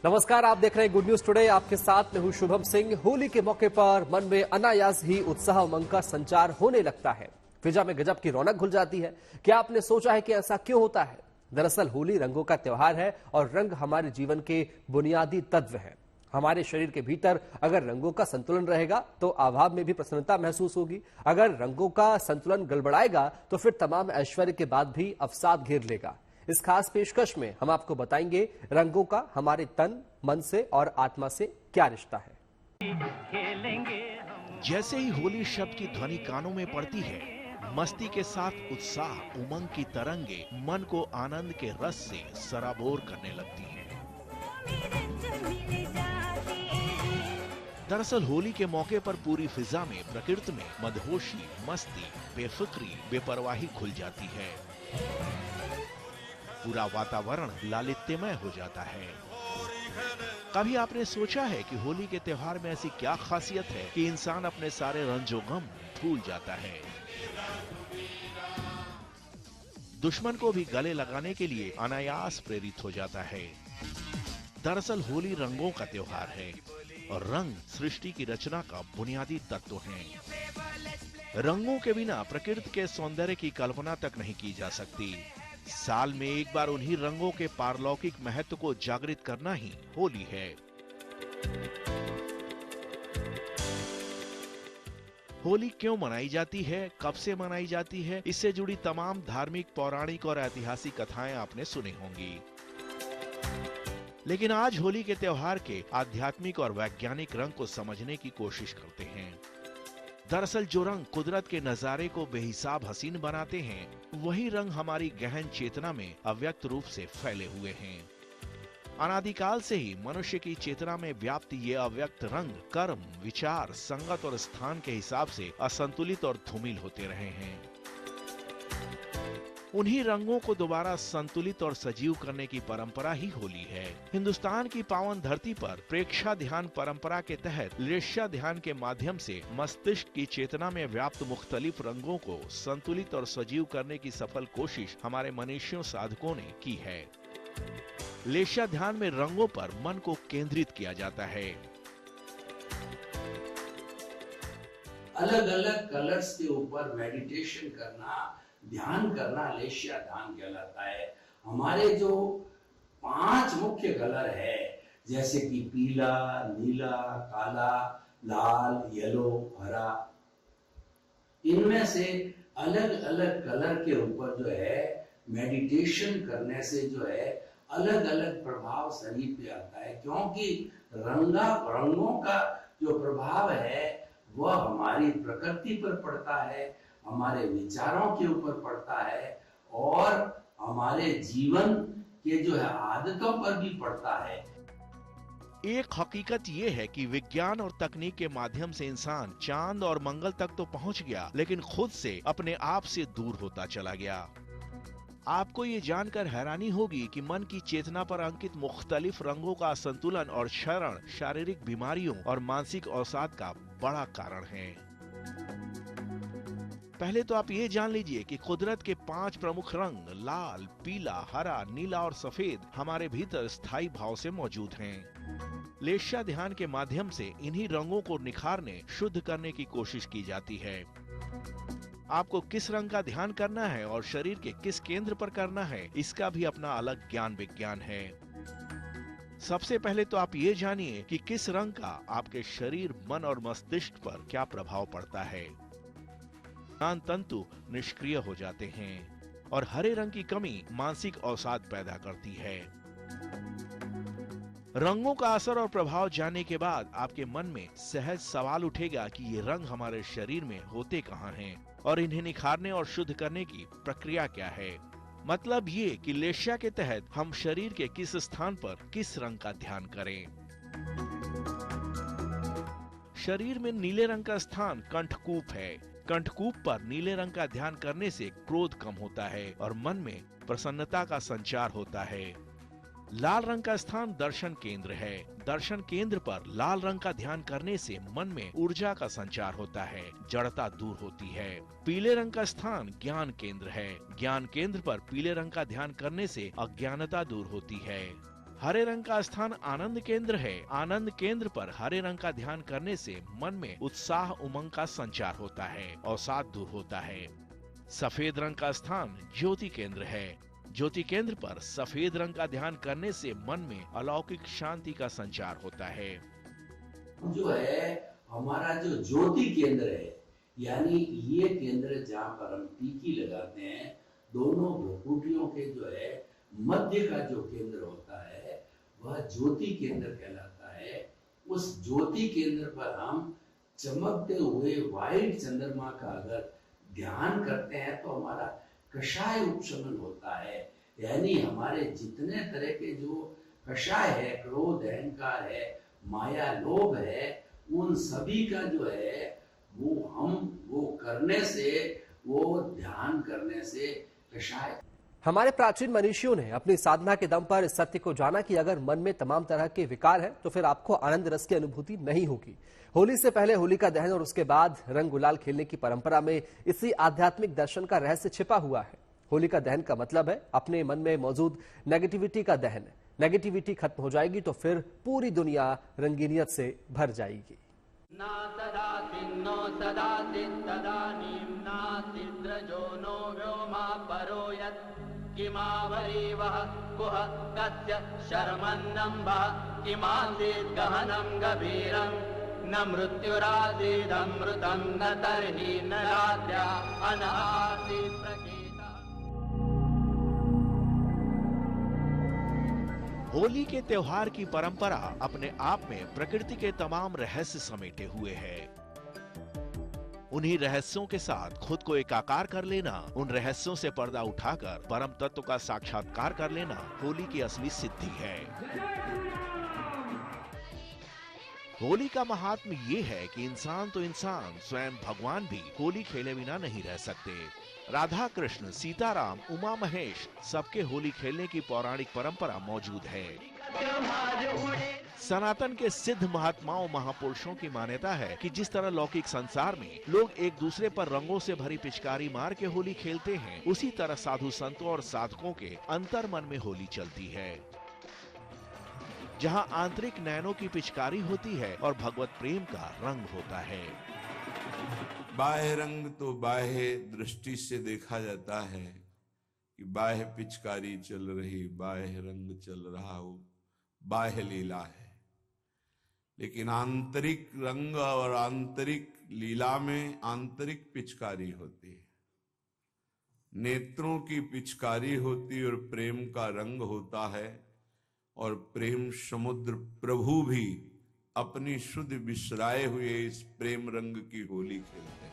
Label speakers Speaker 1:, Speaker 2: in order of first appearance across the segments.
Speaker 1: नमस्कार, आप देख रहे हैं गुड न्यूज टुडे। आपके साथ में हूं शुभम सिंह। होली के मौके पर मन में अनायास ही उत्साह उमंग का संचार होने लगता है। फिजा में गजब की रौनक घुल जाती है। क्या आपने सोचा है कि ऐसा क्यों होता है? दरअसल होली रंगों का त्योहार है और रंग हमारे जीवन के बुनियादी तत्व हैं। हमारे शरीर के भीतर अगर रंगों का संतुलन रहेगा तो आभाव में भी प्रसन्नता महसूस होगी। अगर रंगों का संतुलन गड़बड़ाएगा तो फिर तमाम ऐश्वर्य के बाद भी अवसाद घेर लेगा। इस खास पेशकश में हम आपको बताएंगे रंगों का हमारे तन, मन से और आत्मा से क्या रिश्ता है।
Speaker 2: जैसे ही होली शब्द की ध्वनि कानों में पड़ती है, मस्ती के साथ उत्साह, उमंग की तरंगे मन को आनंद के रस से सराबोर करने लगती हैं। दरअसल होली के मौके पर पूरी फिजा में, प्रकृति में मदहोशी, मस्ती, बेफिक्री, बेपरवाही घुल जाती है। पूरा वातावरण लालित्यमय हो जाता है। कभी आपने सोचा है कि होली के त्योहार में ऐसी क्या खासियत है कि इंसान अपने सारे रंजो गम भूल जाता है? दुश्मन को भी गले लगाने के लिए अनायास प्रेरित हो जाता है। दरअसल होली रंगों का त्योहार है और रंग सृष्टि की रचना का बुनियादी तत्व है। रंगों के बिना प्रकृति के सौंदर्य की कल्पना तक नहीं की जा सकती। साल में एक बार उन्हीं रंगों के पारलौकिक महत्व को जागृत करना ही होली है। होली क्यों मनाई जाती है, कब से मनाई जाती है, इससे जुड़ी तमाम धार्मिक, पौराणिक और ऐतिहासिक कथाएं आपने सुनी होंगी। लेकिन आज होली के त्योहार के आध्यात्मिक और वैज्ञानिक रंग को समझने की कोशिश करते हैं। दरअसल जो रंग कुदरत के नजारे को बेहिसाब हसीन बनाते हैं, वही रंग हमारी गहन चेतना में अव्यक्त रूप से फैले हुए हैं। अनादिकाल से ही मनुष्य की चेतना में व्याप्त ये अव्यक्त रंग कर्म, विचार, संगत और स्थान के हिसाब से असंतुलित और धूमिल होते रहे हैं। उन्हीं रंगों को दोबारा संतुलित और सजीव करने की परंपरा ही होली है। हिंदुस्तान की पावन धरती पर प्रेक्षा ध्यान परंपरा के तहत लेष्या ध्यान के माध्यम से मस्तिष्क की चेतना में व्याप्त मुख्तलिफ रंगों को संतुलित और सजीव करने की सफल कोशिश हमारे मनीषियों साधकों ने की है। लेष्या ध्यान में रंगों पर मन को केंद्रित किया जाता है।
Speaker 3: अलग अलग कलर्स के ऊपर मेडिटेशन करना, ध्यान करना लेष्या ध्यान कहलाता है। हमारे जो 5 मुख्य कलर है, जैसे कि पीला, नीला, काला, लाल, येलो, हरा, इनमें से अलग अलग कलर के ऊपर जो है मेडिटेशन करने से जो है अलग अलग प्रभाव शरीर पे आता है। क्योंकि रंगों का जो प्रभाव है वह हमारी प्रकृति पर पड़ता है, हमारे विचारों के ऊपर पड़ता है और हमारे जीवन के जो है आदतों पर भी पड़ता है।
Speaker 2: एक हकीकत ये है कि विज्ञान और तकनीक के माध्यम से इंसान चांद और मंगल तक तो पहुंच गया, लेकिन खुद से, अपने आप से दूर होता चला गया। आपको ये जानकर हैरानी होगी कि मन की चेतना पर अंकित मुख्तलिफ रंगों का असंतुलन और क्षरण शारीरिक बीमारियों और मानसिक अवसाद का बड़ा कारण है। पहले तो आप ये जान लीजिए कि कुदरत के 5 प्रमुख रंग लाल, पीला, हरा, नीला और सफेद हमारे भीतर स्थायी भाव से मौजूद हैं। लेष्या ध्यान के माध्यम से इन्हीं रंगों को निखारने, शुद्ध करने की कोशिश की जाती है। आपको किस रंग का ध्यान करना है और शरीर के किस केंद्र पर करना है, इसका भी अपना अलग ज्ञान विज्ञान है। सबसे पहले तो आप ये जानिए कि किस रंग का आपके शरीर, मन और मस्तिष्क पर क्या प्रभाव पड़ता है। ज्ञान तंतु निष्क्रिय हो जाते हैं और हरे रंग की कमी मानसिक अवसाद पैदा करती है। रंगों का असर और प्रभाव जानने के बाद आपके मन में सहज सवाल उठेगा कि ये रंग हमारे शरीर में होते कहाँ हैं और इन्हें निखारने और शुद्ध करने की प्रक्रिया क्या है। मतलब ये कि लेष्या के तहत हम शरीर के किस स्थान पर किस रंग का ध्यान करें। शरीर में नीले रंग का स्थान कंठकूप है। कंठकूप पर नीले रंग का ध्यान करने से क्रोध कम होता है और मन में प्रसन्नता का संचार होता है। लाल रंग का स्थान दर्शन केंद्र है। दर्शन केंद्र पर लाल रंग का ध्यान करने से मन में ऊर्जा का संचार होता है, जड़ता दूर होती है। पीले रंग का स्थान ज्ञान केंद्र है। ज्ञान केंद्र पर पीले रंग का ध्यान करने से अज्ञानता दूर होती है। हरे रंग का स्थान आनंद केंद्र है। आनंद केंद्र पर हरे रंग का ध्यान करने से मन में उत्साह उमंग का संचार होता है, अवसाद दूर होता है। सफेद रंग का स्थान ज्योति केंद्र है। ज्योति केंद्र पर सफेद रंग का ध्यान करने से मन में अलौकिक शांति का संचार होता है।
Speaker 3: जो है हमारा जो ज्योति केंद्र है, यानी ये केंद्र जहाँ पर हम टीकी लगाते हैं, दोनों भ्रुकुटियों के जो है मध्य का जो केंद्र होता है वह ज्योति केंद्र कहलाता है। उस ज्योति केंद्र पर हम चमकते हुए वाइट चंद्रमा का अगर ध्यान करते हैं तो हमारा कषाय उपशमन होता है। यानी हमारे जितने तरह के जो कषाय है, क्रोध, अहंकार है, माया, लोभ है, उन सभी का जो है वो करने से, वो ध्यान करने से कषाय।
Speaker 1: हमारे प्राचीन मनीषियों ने अपनी साधना के दम पर इस सत्य को जाना कि अगर मन में तमाम तरह के विकार हैं तो फिर आपको आनंद रस की अनुभूति नहीं होगी। होली से पहले होलिका दहन और उसके बाद रंग गुलाल खेलने की परंपरा में इसी आध्यात्मिक दर्शन का रहस्य छिपा हुआ है। होलिका दहन का मतलब है अपने मन में मौजूद नेगेटिविटी का दहन। नेगेटिविटी खत्म हो जाएगी तो फिर पूरी दुनिया रंगीनियत से भर जाएगी।
Speaker 4: ना सदा तिन्नो सदा तिन्नदानीं नास्तिद्रजो नो व्योमा परो यत् किमावरी वः कुह कस्य शर्मन्नम्भः किमासीत् गहनं गभीरं न मृत्युरासीदमृतं न तर्हि न रात्र्या अनासीत् प्रकीर्तिः।
Speaker 2: होली के त्योहार की परंपरा अपने आप में प्रकृति के तमाम रहस्य समेटे हुए है। उन्हीं रहस्यों के साथ खुद को एकाकार कर लेना, उन रहस्यों से पर्दा उठाकर परम तत्व का साक्षात्कार कर लेना होली की असली सिद्धि है। होली का महात्म्य ये है कि इंसान तो इंसान, स्वयं भगवान भी होली खेले बिना नहीं रह सकते। राधा कृष्ण, सीताराम, उमा महेश सबके होली खेलने की पौराणिक परंपरा मौजूद है। सनातन के सिद्ध महात्माओं महापुरुषों की मान्यता है कि जिस तरह लौकिक संसार में लोग एक दूसरे पर रंगों से भरी पिचकारी मार के होली खेलते हैं, उसी तरह साधु संतों और साधकों के अंतर मन में होली चलती है, जहां आंतरिक नयनों की पिचकारी होती है और भगवत प्रेम का रंग होता है।
Speaker 5: बाह्य रंग तो बाह्य दृष्टि से देखा जाता है कि बाह्य पिचकारी चल रही, बाह्य रंग चल रहा हो, बाह्य लीला है। लेकिन आंतरिक रंग और आंतरिक लीला में आंतरिक पिचकारी होती है। नेत्रों की पिचकारी होती और प्रेम का रंग होता है, और प्रेम समुद्र प्रभु भी अपनी शुद्ध बिसराए हुए इस प्रेम रंग की होली खेलते हैं।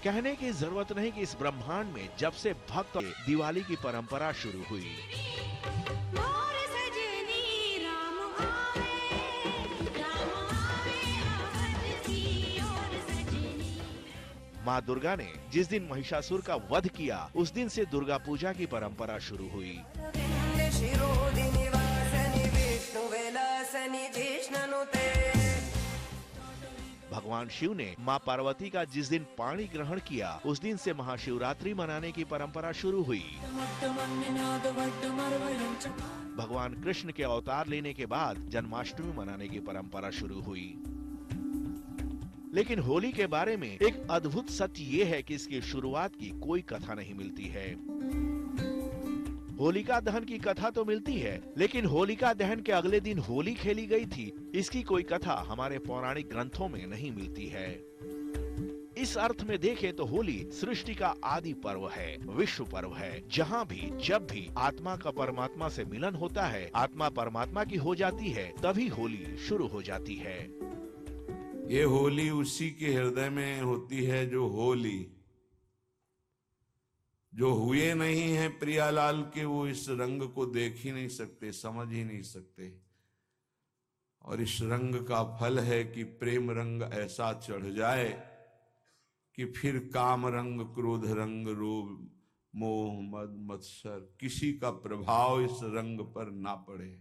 Speaker 2: कहने की जरूरत नहीं कि इस ब्रह्मांड में जब से भक्त दिवाली की परंपरा शुरू हुई, माँ दुर्गा ने जिस दिन महिषासुर का वध किया, उस दिन से दुर्गा पूजा की परंपरा शुरू हुई। भगवान शिव ने माँ पार्वती का जिस दिन पाणी ग्रहण किया, उस दिन से महाशिवरात्रि मनाने की परंपरा शुरू हुई। भगवान कृष्ण के अवतार लेने के बाद जन्माष्टमी मनाने की परंपरा शुरू हुई। लेकिन होली के बारे में एक अद्भुत सत्य ये है कि इसकी शुरुआत की कोई कथा नहीं मिलती है। होलिका दहन की कथा तो मिलती है, लेकिन होलिका दहन के अगले दिन होली खेली गई थी, इसकी कोई कथा हमारे पौराणिक ग्रंथों में नहीं मिलती है। इस अर्थ में देखें तो होली सृष्टि का आदि पर्व है, विश्व पर्व है, जहाँ भी जब भी आत्मा का परमात्मा से मिलन होता है, आत्मा परमात्मा की हो जाती है, तभी होली शुरू हो जाती है।
Speaker 5: ये होली उसी के हृदय में होती है जो होली, जो हुए नहीं है प्रियालाल के, वो इस रंग को देख ही नहीं सकते, समझ ही नहीं सकते। और इस रंग का फल है कि प्रेम रंग ऐसा चढ़ जाए कि फिर काम रंग, क्रोध रंग, रोग, मोह, मद, मत्सर किसी का प्रभाव इस रंग पर ना पड़े,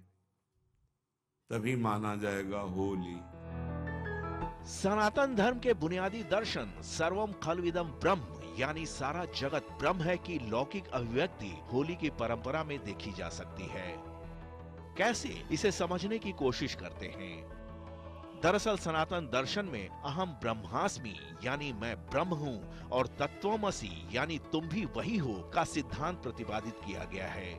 Speaker 5: तभी माना जाएगा होली।
Speaker 2: सनातन धर्म के बुनियादी दर्शन सर्वम खलविदम ब्रह्म, यानी सारा जगत ब्रह्म है की लौकिक अभिव्यक्ति होली की परंपरा में देखी जा सकती है। कैसे, इसे समझने की कोशिश करते हैं। दरअसल सनातन दर्शन में अहम ब्रह्मास्मि यानी मैं ब्रह्म हूँ और तत्वमसि यानी तुम भी वही हो का सिद्धांत प्रतिपादित किया गया है।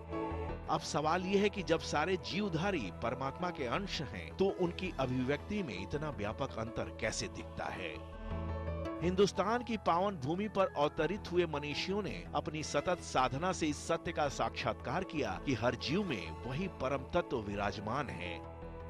Speaker 2: अब सवाल यह है कि जब सारे जीवधारी परमात्मा के अंश हैं, तो उनकी अभिव्यक्ति में इतना व्यापक अंतर कैसे दिखता है। हिंदुस्तान की पावन भूमि पर अवतरित हुए मनीषियों ने अपनी सतत साधना से इस सत्य का साक्षात्कार किया कि हर जीव में वही परम तत्व विराजमान है।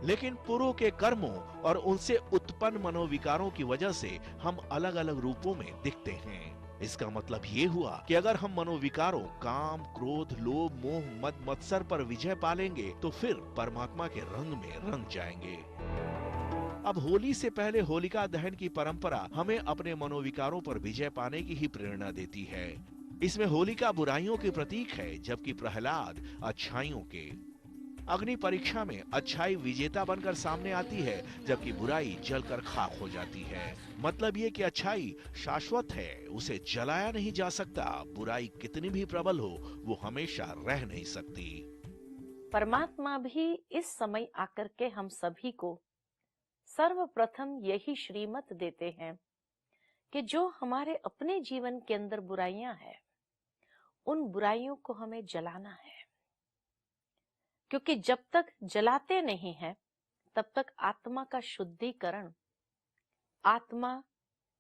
Speaker 2: लेकिन पूर्व के कर्मों और उनसे उत्पन्न मनोविकारों की वजह से हम अलग अलग रूपों में दिखते हैं। इसका मतलब ये हुआ कि अगर हम मनोविकारों काम, क्रोध, लोभ, मोह, मद, मत्सर पर विजय पालेंगे तो फिर परमात्मा के रंग में रंग जाएंगे। अब होली से पहले होलिका दहन की परंपरा हमें अपने मनोविकारों पर विजय पाने की ही प्रेरणा देती है। इसमें होलिका बुराइयों के प्रतीक है, जबकि प्रहलाद अच्छाइयों के। अग्नि परीक्षा में अच्छाई विजेता बनकर सामने आती है, जबकि बुराई जलकर खाक हो जाती है। मतलब ये कि अच्छाई शाश्वत है, उसे जलाया नहीं जा सकता। बुराई कितनी भी प्रबल हो, वो हमेशा रह नहीं सकती।
Speaker 6: परमात्मा भी इस समय आकर के हम सभी को सर्वप्रथम यही श्रीमत देते हैं कि जो हमारे अपने जीवन के अंदर बुराइयां हैं, उन बुराइयों को हमें जलाना है। क्योंकि जब तक जलाते नहीं हैं, तब तक आत्मा का शुद्धिकरण, आत्मा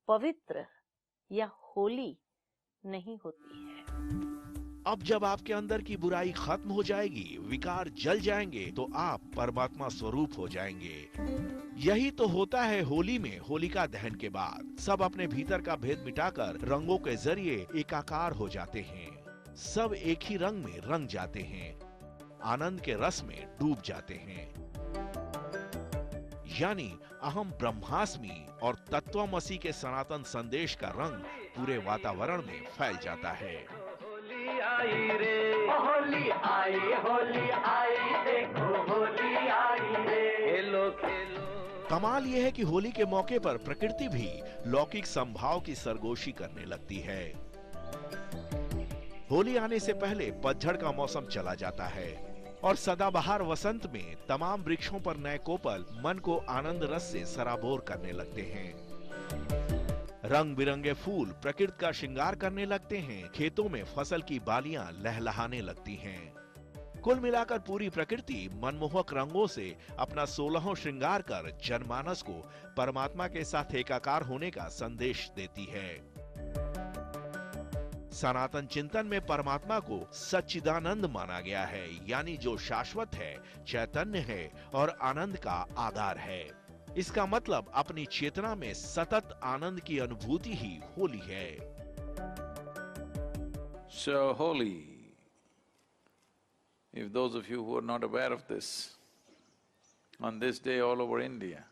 Speaker 6: पवित्र या होली नहीं होती है।
Speaker 2: अब जब आपके अंदर की बुराई खत्म हो जाएगी, विकार जल जाएंगे, तो आप परमात्मा स्वरूप हो जाएंगे। यही तो होता है होली में। होलिका दहन के बाद सब अपने भीतर का भेद मिटाकर रंगों के जरिए एकाकार हो जाते हैं। सब एक ही रंग में रंग जाते हैं, आनंद के रस में डूब जाते हैं। यानी अहम ब्रह्मास्मि और तत्वमसि के सनातन संदेश का रंग पूरे वातावरण में फैल जाता है।
Speaker 4: होली आई रे, होली आई, देखो होली आई रे, खेलो खेलो।
Speaker 2: कमाल यह है कि होली के मौके पर प्रकृति भी लौकिक संभाव की सरगोशी करने लगती है। होली आने से पहले पतझड़ का मौसम चला जाता है और सदाबहार वसंत में तमाम वृक्षों पर नए कोपल मन को आनंद रस से सराबोर करने लगते हैं। रंग बिरंगे फूल प्रकृति का श्रृंगार करने लगते हैं। खेतों में फसल की बालियां लहलहाने लगती हैं। कुल मिलाकर पूरी प्रकृति मनमोहक रंगों से अपना 16वां श्रृंगार कर जनमानस को परमात्मा के साथ एकाकार होने का संदेश देती है। सनातन चिंतन में परमात्मा को सच्चिदानंद माना गया है, यानी जो शाश्वत है, चैतन्य है और आनंद का आधार है। इसका मतलब अपनी चेतना में सतत आनंद की अनुभूति ही होली है।
Speaker 7: So holy, if those of you who are not aware of this, on this day all over India,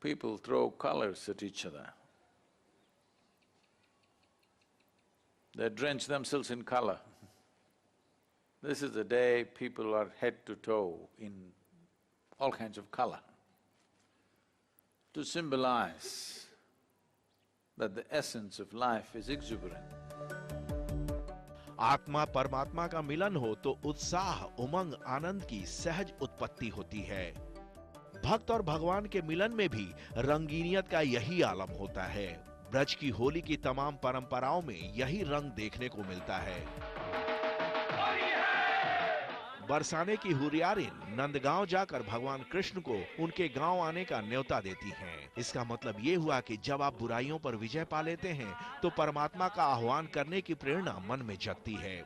Speaker 7: people throw colors at each other. They drench themselves in color. This is the day people are head to toe in all kinds of color, to symbolize that the essence of life is exuberant.
Speaker 2: आत्मा परमात्मा का मिलन हो तो उत्साह, उमंग, आनंद की सहज उत्पत्ति होती है। भक्त और भगवान के मिलन में भी रंगीनियत का यही आलम होता है। ब्रज की होली की तमाम परंपराओं में यही रंग देखने को मिलता है। बरसाने की हुरियारिन नंदगांव जाकर भगवान कृष्ण को उनके गांव आने का न्योता देती हैं। इसका मतलब ये हुआ कि जब आप बुराइयों पर विजय पा लेते हैं, तो परमात्मा का आह्वान करने की प्रेरणा मन में जगती है।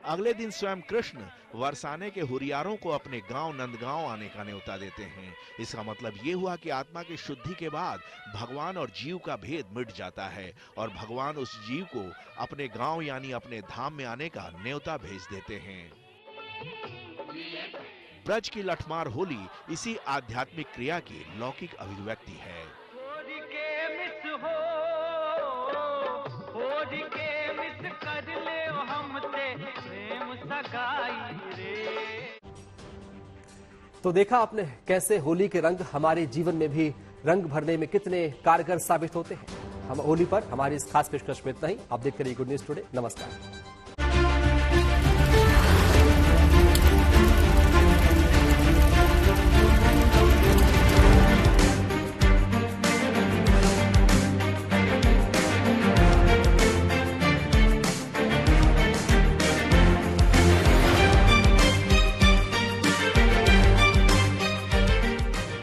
Speaker 2: अगले दिन स्वयं कृष्ण बरसाने के हुरियारों को अपने गांव नंदगांव आने का न्योता देते हैं। इसका मतलब ये हुआ कि आत्मा की शुद्धि के बाद भगवान और जीव का भेद मिट जाता है और भगवान उस जीव को अपने गांव यानी अपने धाम में आने का न्योता भेज देते हैं। ब्रज की लठमार होली इसी आध्यात्मिक क्रिया की लौकिक अभिव्यक्ति है।
Speaker 1: तो देखा आपने कैसे होली के रंग हमारे जीवन में भी रंग भरने में कितने कारगर साबित होते हैं। हम होली पर हमारी इस खास पेशकश में इतना ही। आप देखते रहिए गुड न्यूज टुडे। नमस्कार।